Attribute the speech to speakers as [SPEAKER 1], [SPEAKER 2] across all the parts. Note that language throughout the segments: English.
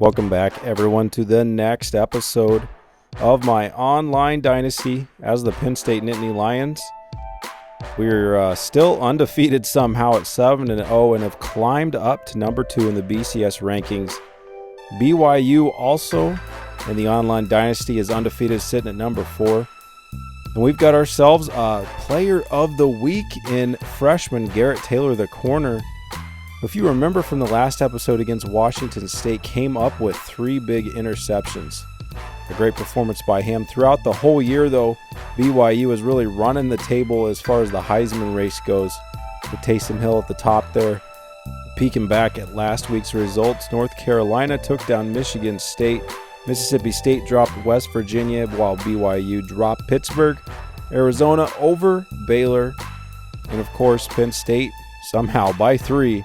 [SPEAKER 1] Welcome back, everyone, to the next episode of my online dynasty as the Penn State Nittany Lions. We're still undefeated somehow at 7-0 and have climbed up to number 2 in the BCS rankings. BYU also in the online dynasty is undefeated, sitting at number 4. And we've got ourselves a player of the week in freshman Garrett Taylor, the corner. If you remember from the last episode against Washington State, came up with 3 big interceptions. A great performance by him. Throughout the whole year, though, BYU is really running the table as far as the Heisman race goes. With Taysom Hill at the top there. Peeking back at last week's results, North Carolina took down Michigan State. Mississippi State dropped West Virginia, while BYU dropped Pittsburgh. Arizona over Baylor. And, of course, Penn State somehow by 3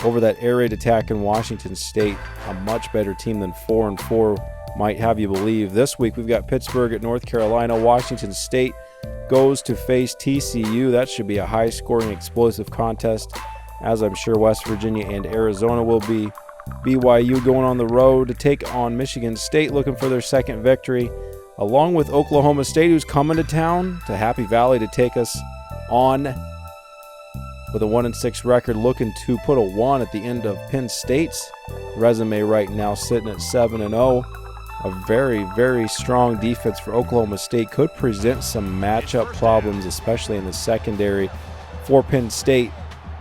[SPEAKER 1] over that air raid attack in Washington State. A much better team than 4-4 might have you believe. This week we've got Pittsburgh at North Carolina. Washington State goes to face TCU. That should be a high-scoring, explosive contest, as I'm sure West Virginia and Arizona will be. BYU going on the road to take on Michigan State, looking for their second victory, along with Oklahoma State, who's coming to town to Happy Valley to take us on with a 1-6 record, looking to put a 1 at the end of Penn State's resume right now, sitting at 7-0. A very, very strong defense for Oklahoma State could present some matchup problems, especially in the secondary for Penn State.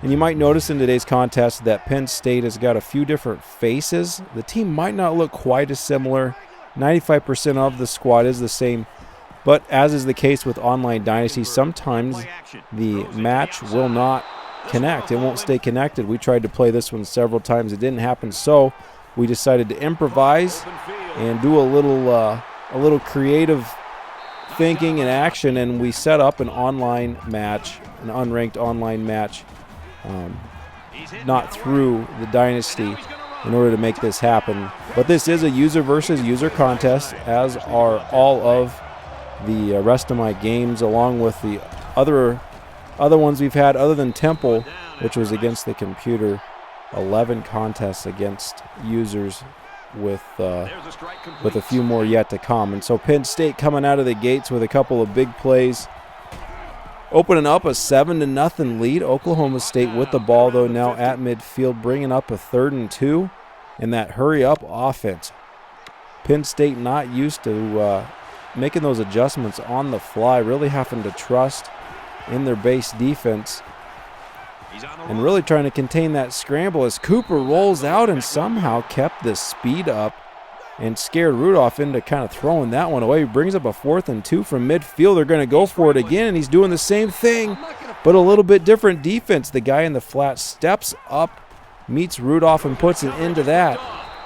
[SPEAKER 1] And you might notice in today's contest that Penn State has got a few different faces. The team might not look quite as similar. 95% of the squad is the same. But as is the case with online dynasty, sometimes the match will not connect. It won't stay connected. We tried to play this one several times. It didn't happen, so we decided to improvise and do a little creative thinking and action, and we set up an online match, an unranked online match, not through the dynasty, in order to make this happen. But this is a user versus user contest, as are all of the rest of my games, along with the other ones we've had other than Temple, which was against the computer. 11 contests against users with a few more yet to come. And so Penn State coming out of the gates with a couple of big plays, opening up a 7-0 lead. Oklahoma State with the ball, though, now at midfield, bringing up a 3rd and 2 in that hurry-up offense. Penn State not used to making those adjustments on the fly, really having to trust in their base defense and really trying to contain that scramble as Cooper rolls out and somehow kept the speed up and scared Rudolph into kind of throwing that one away. He brings up a 4th and 2 from midfield. They're going to go for it again, and he's doing the same thing, but a little bit different defense. The guy in the flat steps up, meets Rudolph, and puts an end to that.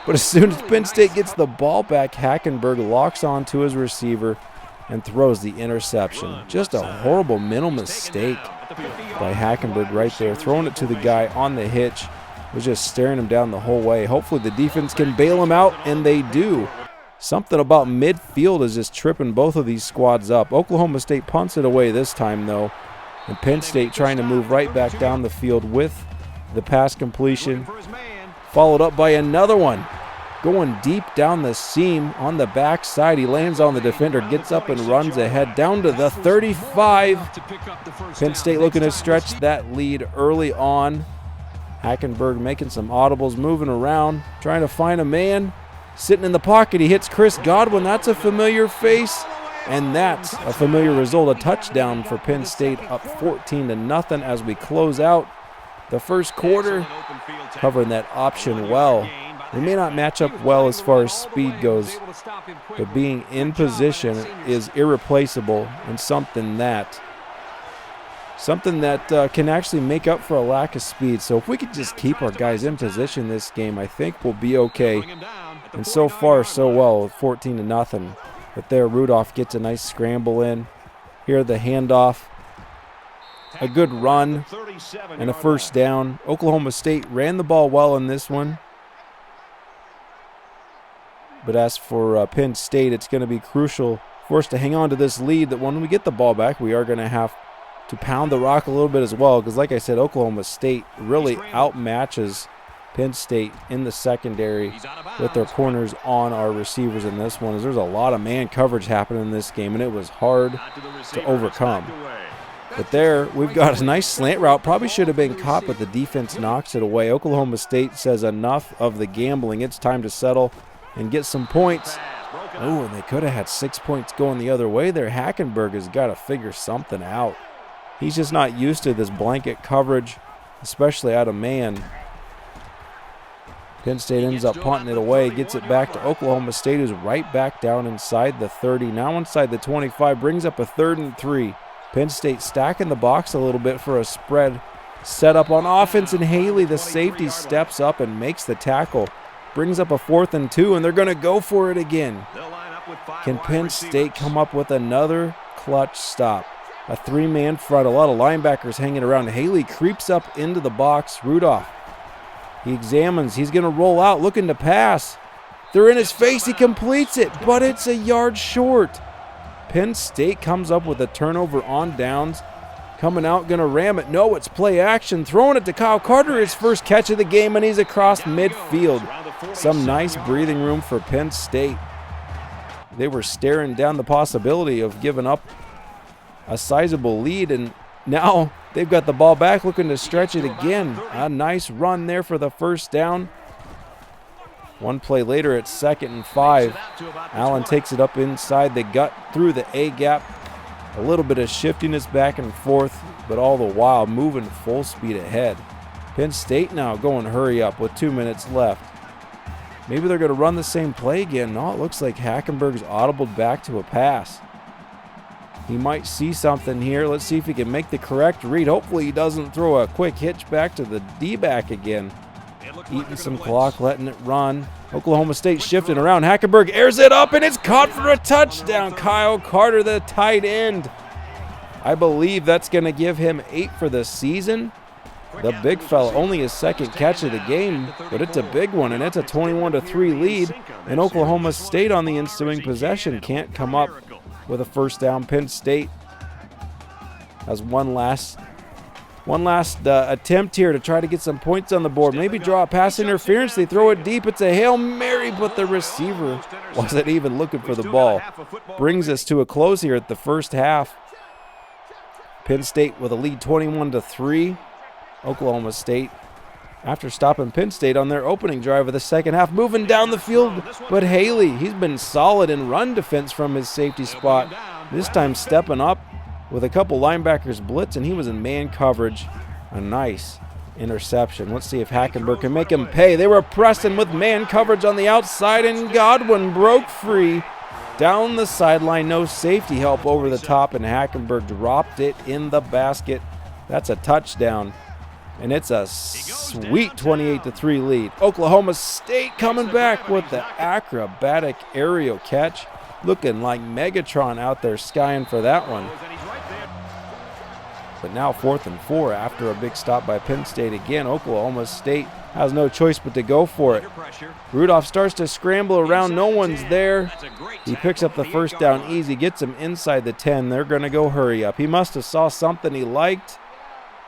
[SPEAKER 1] But as soon as Penn State gets the ball back, Hackenberg locks onto his receiver and throws the interception. Just a horrible mental mistake by Hackenberg right there, throwing it to the guy on the hitch. Was just staring him down the whole way. Hopefully the defense can bail him out, and they do. Something about midfield is just tripping both of these squads up. Oklahoma State punts it away this time, though, and Penn State trying to move right back down the field with the pass completion, followed up by another one. Going deep down the seam on the backside. He lands on the defender, gets up and runs ahead down to the 35. Penn State looking to stretch that lead early on. Hackenberg making some audibles, moving around, trying to find a man. Sitting in the pocket, he hits Chris Godwin. That's a familiar face, and that's a familiar result. A touchdown for Penn State, up 14-0 as we close out the first quarter, covering that option well. They may not match up well as far as speed goes, but being in position is irreplaceable and something that can actually make up for a lack of speed. So if we could just keep our guys in position this game, I think we'll be okay. And so far, so well, 14-0. But there, Rudolph gets a nice scramble in. Here, the handoff. A good run and a first down. Oklahoma State ran the ball well in this one. But as for Penn State, it's going to be crucial for us to hang on to this lead, that when we get the ball back, we are going to have to pound the rock a little bit as well, because like I said, Oklahoma State really outmatches Penn State in the secondary with their corners on our receivers in this one, as there's a lot of man coverage happening in this game, and it was hard to overcome. But there, we've got a nice slant route. Probably should have been caught, but the defense knocks it away. Oklahoma State says enough of the gambling. It's time to settle and get some points. Oh, and they could have had 6 points going the other way there. Hackenberg has got to figure something out. He's just not used to this blanket coverage, especially out of man. Penn State ends up punting it away, gets it back to Oklahoma State, who's right back down inside the 30. Now inside the 25, brings up a 3rd and 3. Penn State stacking the box a little bit for a spread set up on offense, and Haley, the safety, steps up and makes the tackle. Brings up a 4th and 2, and they're going to go for it again. Can Penn State come up with another clutch stop? A 3-man front, a lot of linebackers hanging around. Haley creeps up into the box. Rudolph, he examines. He's going to roll out, looking to pass. They're in his face. He completes it, but it's a yard short. Penn State comes up with a turnover on downs. Coming out, going to ram it. No, it's play action. Throwing it to Kyle Carter, his first catch of the game, and he's across midfield. Some nice breathing room for Penn State. They were staring down the possibility of giving up a sizable lead, and now they've got the ball back, looking to stretch it again. A nice run there for the first down. One play later, it's 2nd and 5. Allen takes it up inside the gut through the A gap. A little bit of shiftiness back and forth, but all the while moving full speed ahead. Penn State now going hurry up with 2 minutes left. Maybe they're going to run the same play again. No, it looks like Hackenberg's audibled back to a pass. He might see something here. Let's see if he can make the correct read. Hopefully he doesn't throw a quick hitch back to the D-back again. Eating some clock, letting it run. Oklahoma State shifting around. Hackenberg airs it up, and it's caught for a touchdown. Kyle Carter, the tight end. I believe that's going to give him 8 for the season. The big fella, only his 2nd catch of the game, but it's a big one, and it's a 21-3 lead. And Oklahoma State on the ensuing possession can't come up with a first down. Penn State has one last attempt here to try to get some points on the board. Maybe draw a pass interference. They throw it deep. It's a Hail Mary, but the receiver wasn't even looking for the ball. Brings us to a close here at the first half. Penn State with a lead 21-3. Oklahoma State, after stopping Penn State on their opening drive of the second half, moving down the field. But Haley, he's been solid in run defense from his safety spot. This time stepping up with a couple linebackers blitz, and he was in man coverage. A nice interception. Let's see if Hackenberg can make him pay. They were pressing with man coverage on the outside, and Godwin broke free down the sideline. No safety help over the top, and Hackenberg dropped it in the basket. That's a touchdown, and it's a sweet 28-3 lead. Oklahoma State coming back with the acrobatic aerial catch. Looking like Megatron out there skying for that one. But now 4th and 4 after a big stop by Penn State again. Oklahoma State has no choice but to go for it. Rudolph starts to scramble around. No one's there. He picks up the first down easy, gets him inside the 10. They're going to go hurry up. He must have saw something he liked.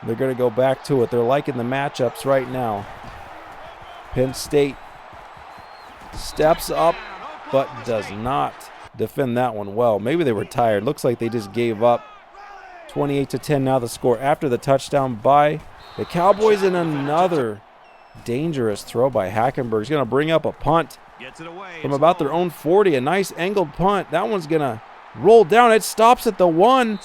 [SPEAKER 1] They're going to go back to it. They're liking the matchups right now. Penn State steps up but does not defend that one well. Maybe they were tired. Looks like they just gave up. 28-10 now the score after the touchdown by the Cowboys, and another dangerous throw by Hackenberg. He's going to bring up a punt from about their own 40. A nice angled punt. That one's going to roll down. It stops at the 1.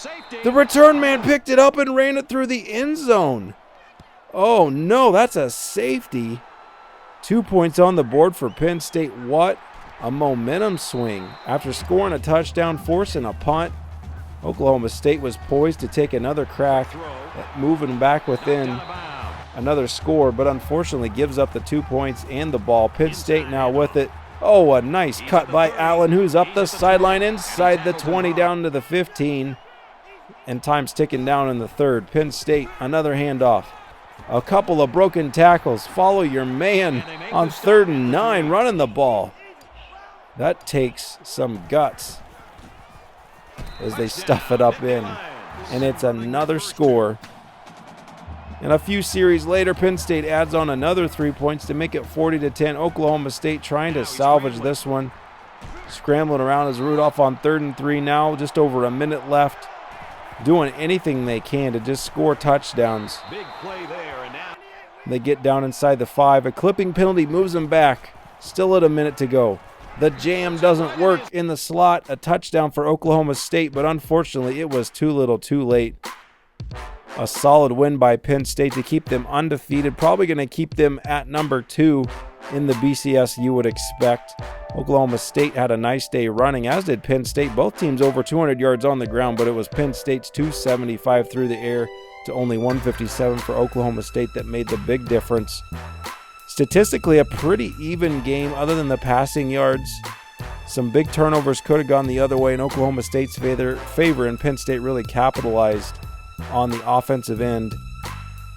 [SPEAKER 1] The return man picked it up and ran it through the end zone. Oh no, that's a safety. 2 points on the board for Penn State. What a momentum swing. After scoring a touchdown, forcing a punt, Oklahoma State was poised to take another crack at moving back within another score, but unfortunately gives up the 2 points and the ball. Penn State now with it. Oh, a nice cut by Allen, who's up the sideline inside the 20 down to the 15. And time's ticking down in the third. Penn State, another handoff. A couple of broken tackles. Follow your man on 3rd and 9, running the ball. That takes some guts as they stuff it up in. And it's another score And a few series later, Penn State adds on another 3 points to make it 40-10. Oklahoma State trying to salvage this one. Scrambling around is Rudolph on 3rd and 3 now, just over a minute left. Doing anything they can to just score touchdowns.
[SPEAKER 2] Big play there, and now
[SPEAKER 1] they get down inside the 5. A clipping penalty moves them back. Still at a minute to go. The jam doesn't work in the slot. A touchdown for Oklahoma State, but unfortunately it was too little too late. A solid win by Penn State to keep them undefeated. Probably going to keep them at number 2 in the BCS, you would expect. Oklahoma State had a nice day running, as did Penn State. Both teams over 200 yards on the ground, but it was Penn State's 275 through the air to only 157 for Oklahoma State that made the big difference. Statistically, a pretty even game other than the passing yards. Some big turnovers could have gone the other way in Oklahoma State's favor, and Penn State really capitalized on the offensive end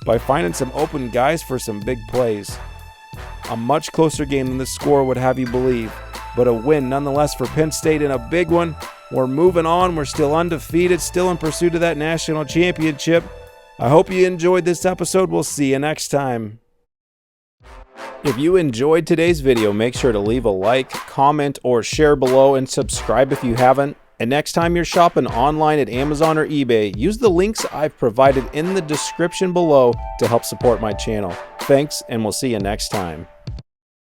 [SPEAKER 1] by finding some open guys for some big plays. A much closer game than the score would have you believe, but a win nonetheless for Penn State, and a big one. We're moving on. We're still undefeated, still in pursuit of that national championship. I hope you enjoyed this episode. We'll see you next time. If you enjoyed today's video, make sure to leave a like, comment, or share below, and subscribe if you haven't. And next time you're shopping online at Amazon or eBay, use the links I've provided in the description below to help support my channel. Thanks, and we'll see you next time.